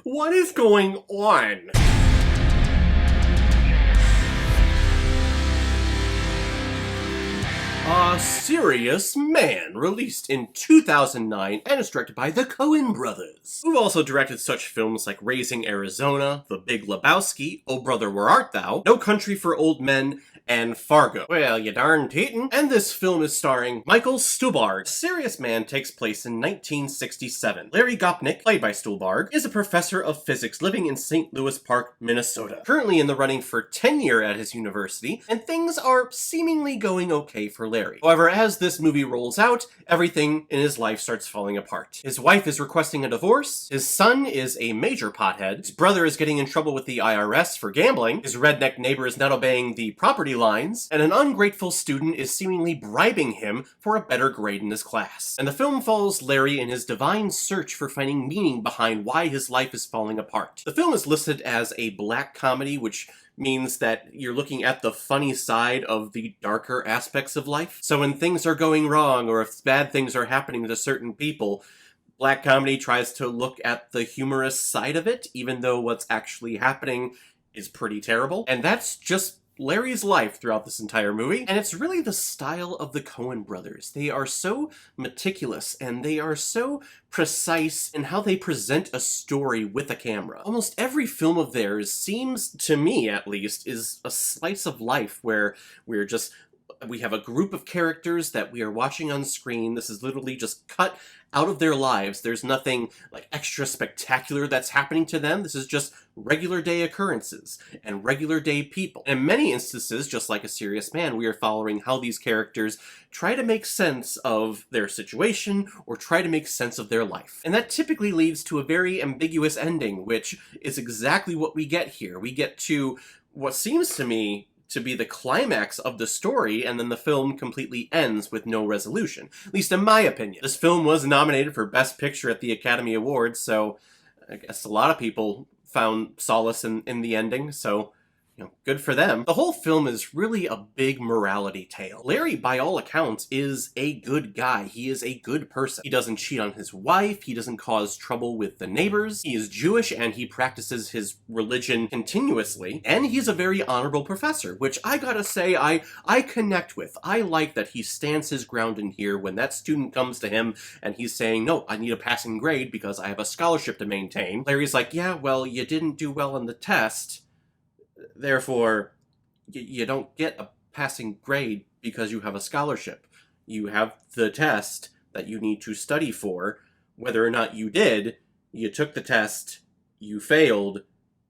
What is going on? A Serious Man, released in 2009 and is directed by the Coen Brothers, who've also directed such films like Raising Arizona, The Big Lebowski, Oh Brother Where Art Thou, No Country for Old Men, and Fargo. Well, you darn tootin'. And this film is starring Michael Stuhlbarg. Serious Man takes place in 1967. Larry Gopnik, played by Stuhlbarg, is a professor of physics living in St. Louis Park, Minnesota. Currently in the running for tenure at his university, and things are seemingly going okay for Larry. However, as this movie rolls out, everything in his life starts falling apart. His wife is requesting a divorce, his son is a major pothead, his brother is getting in trouble with the IRS for gambling, his redneck neighbor is not obeying the property lines, and an ungrateful student is seemingly bribing him for a better grade in his class. And the film follows Larry in his divine search for finding meaning behind why his life is falling apart. The film is listed as a black comedy, which means that you're looking at the funny side of the darker aspects of life. So when things are going wrong, or if bad things are happening to certain people, black comedy tries to look at the humorous side of it, even though what's actually happening is pretty terrible. And that's just Larry's life throughout this entire movie, and it's really the style of the Coen Brothers. They are so meticulous, and they are so precise in how they present a story with a camera. Almost every film of theirs seems, to me at least, is a slice of life where we have a group of characters that we are watching on screen. This is literally just cut out of their lives. There's nothing like extra spectacular that's happening to them. This is just regular day occurrences and regular day people. And in many instances, just like A Serious Man, we are following how these characters try to make sense of their situation or try to make sense of their life. And that typically leads to a very ambiguous ending, which is exactly what we get here. We get to what seems to me to be the climax of the story, and then the film completely ends with no resolution. At least in my opinion. This film was nominated for Best Picture at the Academy Awards, so I guess a lot of people found solace in the ending, so good for them. The whole film is really a big morality tale. Larry, by all accounts, is a good guy. He is a good person. He doesn't cheat on his wife. He doesn't cause trouble with the neighbors. He is Jewish and he practices his religion continuously. And he's a very honorable professor, which I gotta say I connect with. I like that he stands his ground in here when that student comes to him and he's saying, no, I need a passing grade because I have a scholarship to maintain. Larry's like, yeah, well, you didn't do well on the test. Therefore, you don't get a passing grade because you have a scholarship. You have the test that you need to study for. Whether or not you did, you took the test, you failed,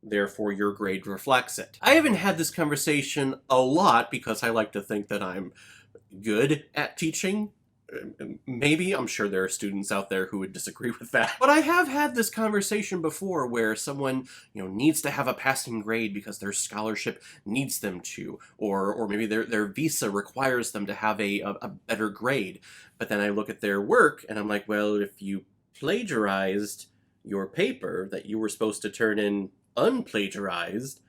therefore your grade reflects it. I haven't had this conversation a lot because I like to think that I'm good at teaching. Maybe, I'm sure there are students out there who would disagree with that. But I have had this conversation before where someone, needs to have a passing grade because their scholarship needs them to, or maybe their visa requires them to have a better grade. But then I look at their work and I'm like, well, if you plagiarized your paper that you were supposed to turn in unplagiarized,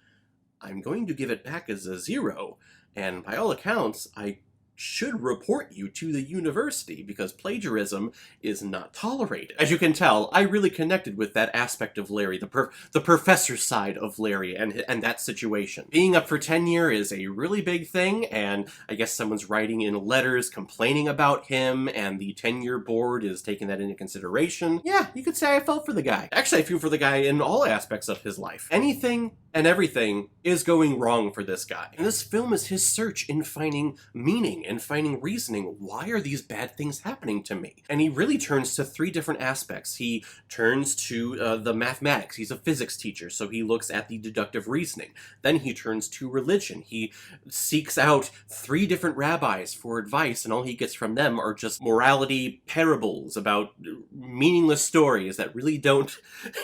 I'm going to give it back as a 0. And by all accounts, I should report you to the university because plagiarism is not tolerated. As you can tell, I really connected with that aspect of Larry, the professor side of Larry and that situation. Being up for tenure is a really big thing, and I guess someone's writing in letters complaining about him, and the tenure board is taking that into consideration. Yeah, you could say I felt for the guy. Actually, I feel for the guy in all aspects of his life. Anything and everything is going wrong for this guy. And this film is his search in finding meaning and finding reasoning. Why are these bad things happening to me? And he really turns to 3 different aspects. He turns to the mathematics. He's a physics teacher, so he looks at the deductive reasoning. Then he turns to religion. He seeks out 3 different rabbis for advice, and all he gets from them are just morality parables about meaningless stories that really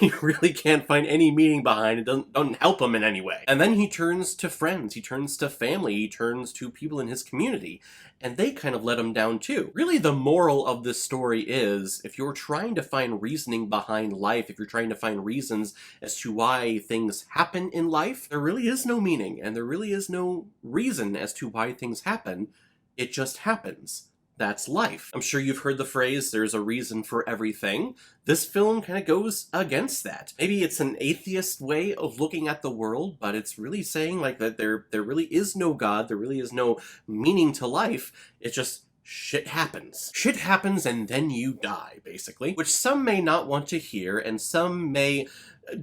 you really can't find any meaning behind. It don't help him in any way. And then he turns to friends. He turns to family. He turns to people in his community. And they kind of let him down too. Really, the moral of this story is, if you're trying to find reasoning behind life, if you're trying to find reasons as to why things happen in life, there really is no meaning, and there really is no reason as to why things happen. It just happens. that's life. I'm sure you've heard the phrase, there's a reason for everything. This film kind of goes against that. Maybe it's an atheist way of looking at the world, but it's really saying like that there really is no God, there really is no meaning to life. It's just shit happens. Shit happens and then you die, basically. Which some may not want to hear, and some may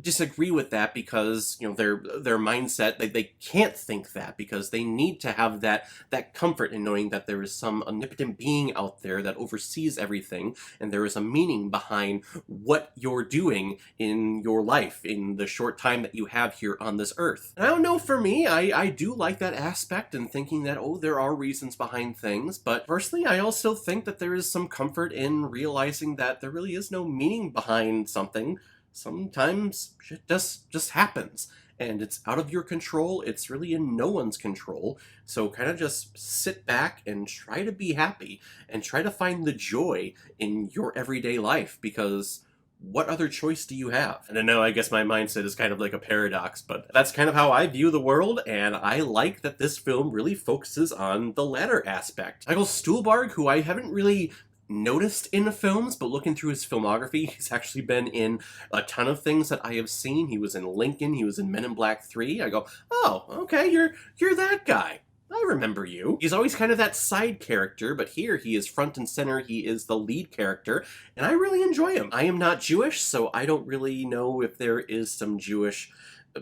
disagree with that because, you know, their mindset, they can't think that because they need to have that comfort in knowing that there is some omnipotent being out there that oversees everything, and there is a meaning behind what you're doing in your life in the short time that you have here on this earth. And I don't know, for me, I do like that aspect and thinking that, oh, there are reasons behind things, but personally I also think that there is some comfort in realizing that there really is no meaning behind something. Sometimes shit just happens, and it's out of your control. It's really in no one's control. So kind of just sit back and try to be happy and try to find the joy in your everyday life, because what other choice do you have? And I know, I guess my mindset is kind of like a paradox, but that's kind of how I view the world, and I like that this film really focuses on the latter aspect. Michael Stuhlbarg, who I haven't really noticed in the films, but looking through his filmography, he's actually been in a ton of things that I have seen. He was in Lincoln, he was in Men in Black 3. I go, oh, okay, you're that guy. I remember you. He's always kind of that side character, but here he is front and center. He is the lead character, and I really enjoy him. I am not Jewish, so I don't really know if there is some Jewish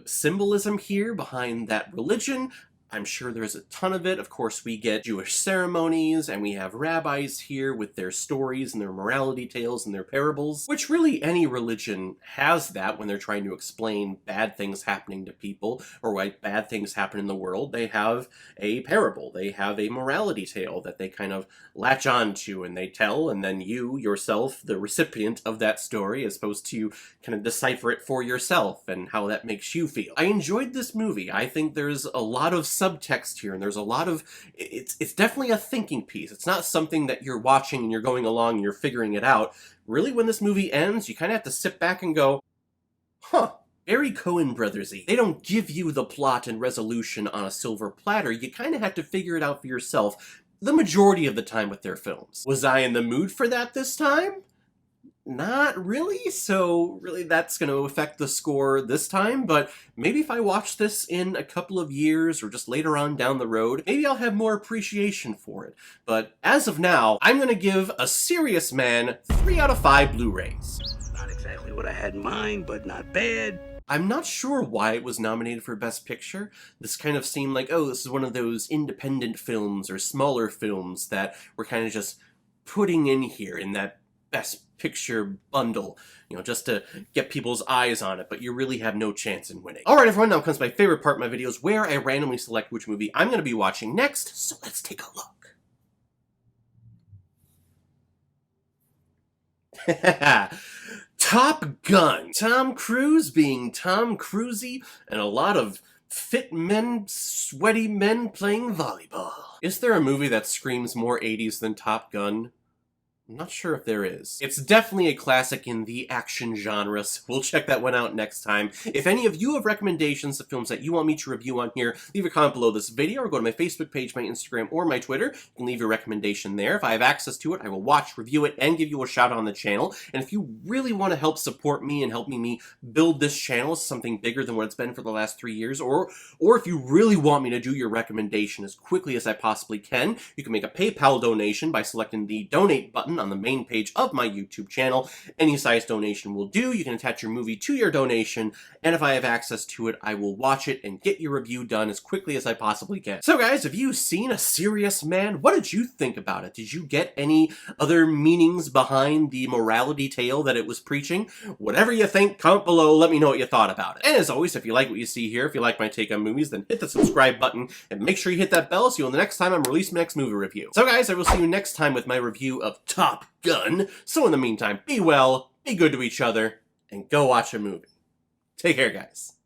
symbolism here behind that religion. I'm sure there's a ton of it. Of course, we get Jewish ceremonies, and we have rabbis here with their stories and their morality tales and their parables, which really any religion has that when they're trying to explain bad things happening to people or why bad things happen in the world. They have a parable. They have a morality tale that they kind of latch on to and they tell, and then you, yourself, the recipient of that story, is supposed to kind of decipher it for yourself and how that makes you feel. I enjoyed this movie. I think there's a lot of subtext here, and there's a lot of, it's definitely a thinking piece. It's not something that you're watching and you're going along and you're figuring it out. Really, when this movie ends, you kind of have to sit back and go, huh, very Coen Brothers-y. They don't give you the plot and resolution on a silver platter. You kind of have to figure it out for yourself the majority of the time with their films. Was I in the mood for that this time? Not really, so really that's going to affect the score this time, but maybe if I watch this in a couple of years or just later on down the road, maybe I'll have more appreciation for it. But as of now, I'm going to give A Serious Man 3 out of 5 Blu-rays. Not exactly what I had in mind, but not bad. I'm not sure why it was nominated for Best Picture. This kind of seemed like, oh, this is one of those independent films or smaller films that we're kind of just putting in here in that Best Picture bundle, you know, just to get people's eyes on it, but you really have no chance in winning. Alright everyone, now comes my favorite part of my videos, where I randomly select which movie I'm going to be watching next, so let's take a look. Top Gun. Tom Cruise being Tom Cruisey, and a lot of fit men, sweaty men playing volleyball. Is there a movie that screams more 80s than Top Gun? I'm not sure if there is. It's definitely a classic in the action genre, so we'll check that one out next time. If any of you have recommendations of films that you want me to review on here, leave a comment below this video or go to my Facebook page, my Instagram, or my Twitter. You can leave your recommendation there. If I have access to it, I will watch, review it, and give you a shout out on the channel. And if you really want to help support me and help me build this channel to something bigger than what it's been for the last 3 years, or if you really want me to do your recommendation as quickly as I possibly can, you can make a PayPal donation by selecting the donate button on the main page of my YouTube channel. Any size donation will do. You can attach your movie to your donation, and if I have access to it, I will watch it and get your review done as quickly as I possibly can. So guys, have you seen A Serious Man? What did you think about it? Did you get any other meanings behind the morality tale that it was preaching? Whatever you think, comment below, let me know what you thought about it. And as always, if you like what you see here, if you like my take on movies, then hit the subscribe button, and make sure you hit that bell so you'll know the next time I'm releasing my next movie review. So guys, I will see you next time with my review of Top Gun. So in the meantime, be well, be good to each other, and go watch a movie. Take care, guys.